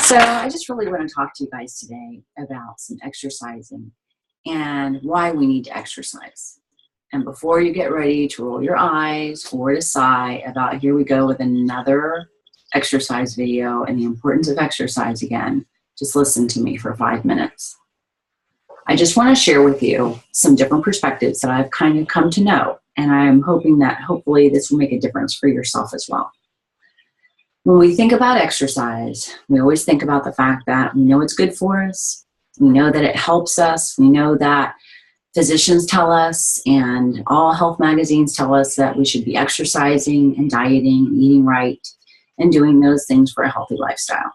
So I just really want to talk to you guys today about some exercising and why we need to exercise. And before you get ready to roll your eyes or to sigh about here we go with another exercise video and the importance of exercise again, just listen to me for 5 minutes. I just want to share with you some different perspectives that I've kind of come to know, and I'm hoping that hopefully this will make a difference for yourself as well. When we think about exercise, we always think about the fact that we know it's good for us, we know that it helps us, we know that physicians tell us and all health magazines tell us that we should be exercising and dieting and eating right and doing those things for a healthy lifestyle.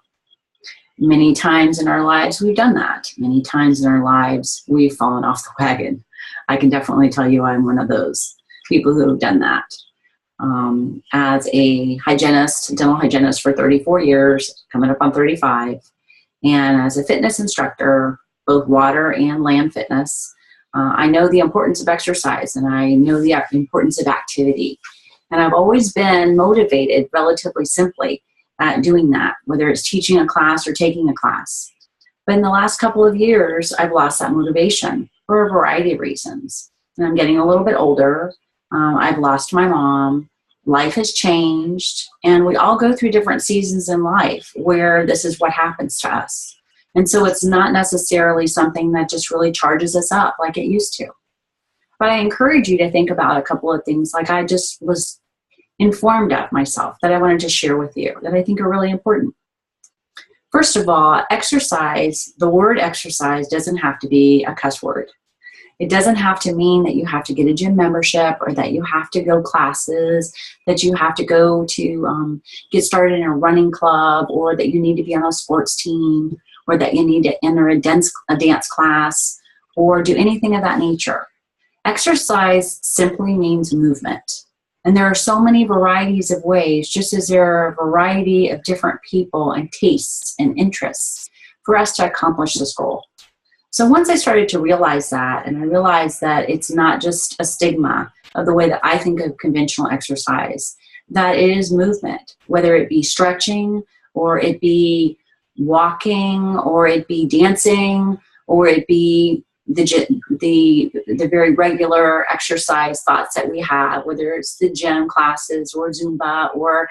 Many times in our lives we've done that. Many times in our lives we've fallen off the wagon. I can definitely tell you I'm one of those people who have done that. As a hygienist, dental hygienist for 34 years, coming up on 35, and as a fitness instructor, both water and land fitness, I know the importance of exercise and I know the importance of activity. And I've always been motivated relatively simply at doing that, whether it's teaching a class or taking a class. But in the last couple of years, I've lost that motivation for a variety of reasons. And I'm getting a little bit older. I've lost my mom. Life has changed, and we all go through different seasons in life where this is what happens to us. And so it's not necessarily something that just really charges us up like it used to. But I encourage you to think about a couple of things like I just was informed of myself that I wanted to share with you that I think are really important. First of all, exercise, the word exercise doesn't have to be a cuss word. It doesn't have to mean that you have to get a gym membership or that you have to go classes, that you have to go to get started in a running club, or that you need to be on a sports team, or that you need to enter a dance class, or do anything of that nature. Exercise simply means movement. And there are so many varieties of ways, just as there are a variety of different people and tastes and interests for us to accomplish this goal. So once I started to realize that, and I realized that it's not just a stigma of the way that I think of conventional exercise, that it is movement, whether it be stretching, or it be walking, or it be dancing, or it be the very regular exercise thoughts that we have, whether it's the gym classes or Zumba or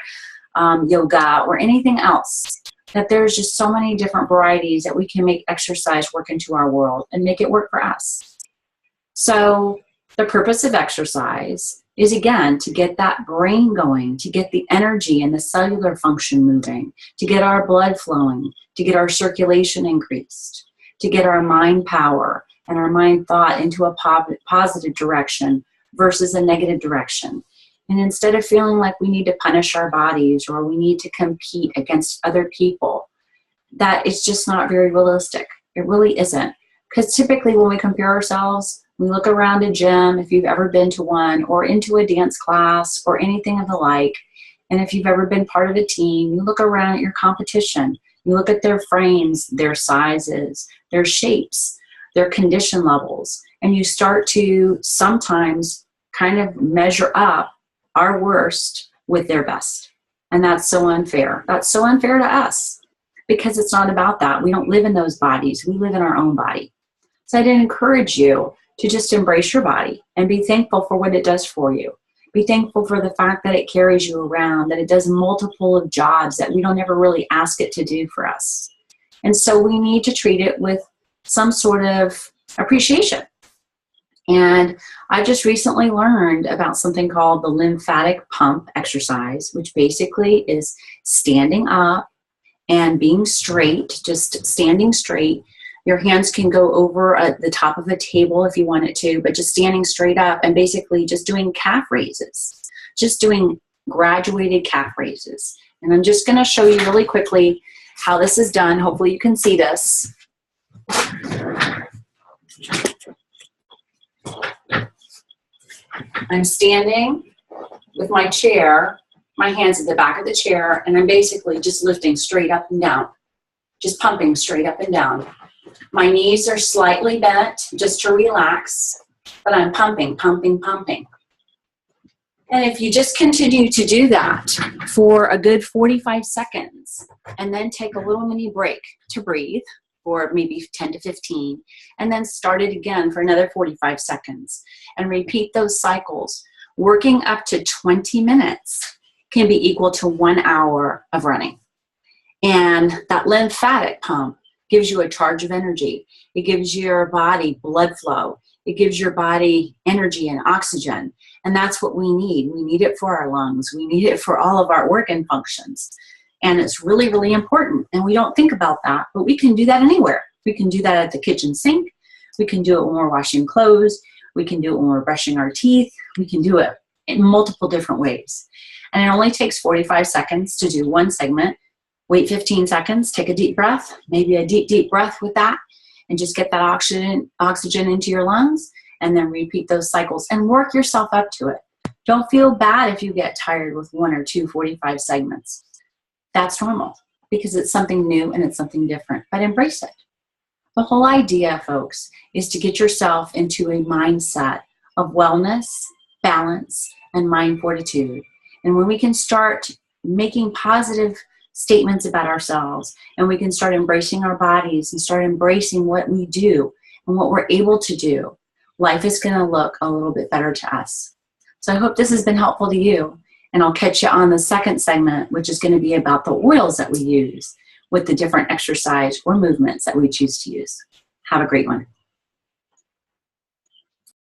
yoga or anything else. That there's just so many different varieties that we can make exercise work into our world and make it work for us. So the purpose of exercise is, again, to get that brain going, to get the energy and the cellular function moving, to get our blood flowing, to get our circulation increased, to get our mind power and our mind thought into a positive direction versus a negative direction. And instead of feeling like we need to punish our bodies or we need to compete against other people, that it's just not very realistic. It really isn't. Because typically when we compare ourselves, we look around a gym, if you've ever been to one, or into a dance class or anything of the like, and if you've ever been part of a team, you look around at your competition. You look at their frames, their sizes, their shapes, their condition levels, and you start to sometimes kind of measure up our worst with their best. And that's so unfair. That's so unfair to us because it's not about that. We don't live in those bodies. We live in our own body. So I'd encourage you to just embrace your body and be thankful for what it does for you. Be thankful for the fact that it carries you around, that it does multiple of jobs that we don't ever really ask it to do for us. And so we need to treat it with some sort of appreciation. And I just recently learned about something called the lymphatic pump exercise, which basically is standing up and being straight, just standing straight. Your hands can go over at the top of a table if you want it to, but just standing straight up and basically just doing calf raises, just doing graduated calf raises. And I'm just going to show you really quickly how this is done. Hopefully you can see this. I'm standing with my chair, my hands at the back of the chair, and I'm basically just lifting straight up and down, just pumping straight up and down. My knees are slightly bent just to relax, but I'm pumping, pumping, pumping. And if you just continue to do that for a good 45 seconds, and then take a little mini break to breathe for maybe 10 to 15, and then start it again for another 45 seconds, and repeat those cycles, working up to 20 minutes can be equal to 1 hour of running. And that lymphatic pump gives you a charge of energy. It gives your body blood flow. It gives your body energy and oxygen. And that's what we need. We need it for our lungs. We need it for all of our organ functions. And it's really, really important. And we don't think about that, but we can do that anywhere. We can do that at the kitchen sink. We can do it when we're washing clothes. We can do it when we're brushing our teeth. We can do it in multiple different ways. And it only takes 45 seconds to do one segment. Wait 15 seconds, take a deep breath, maybe a deep, deep breath with that, and just get that oxygen into your lungs, and then repeat those cycles and work yourself up to it. Don't feel bad if you get tired with 1 or 2 45 segments. That's normal because it's something new and it's something different, but embrace it. The whole idea, folks, is to get yourself into a mindset of wellness, balance, and mind fortitude. And when we can start making positive statements about ourselves, and we can start embracing our bodies and start embracing what we do and what we're able to do, life is going to look a little bit better to us. So I hope this has been helpful to you, and I'll catch you on the second segment, which is going to be about the oils that we use with the different exercise or movements that we choose to use. Have a great one.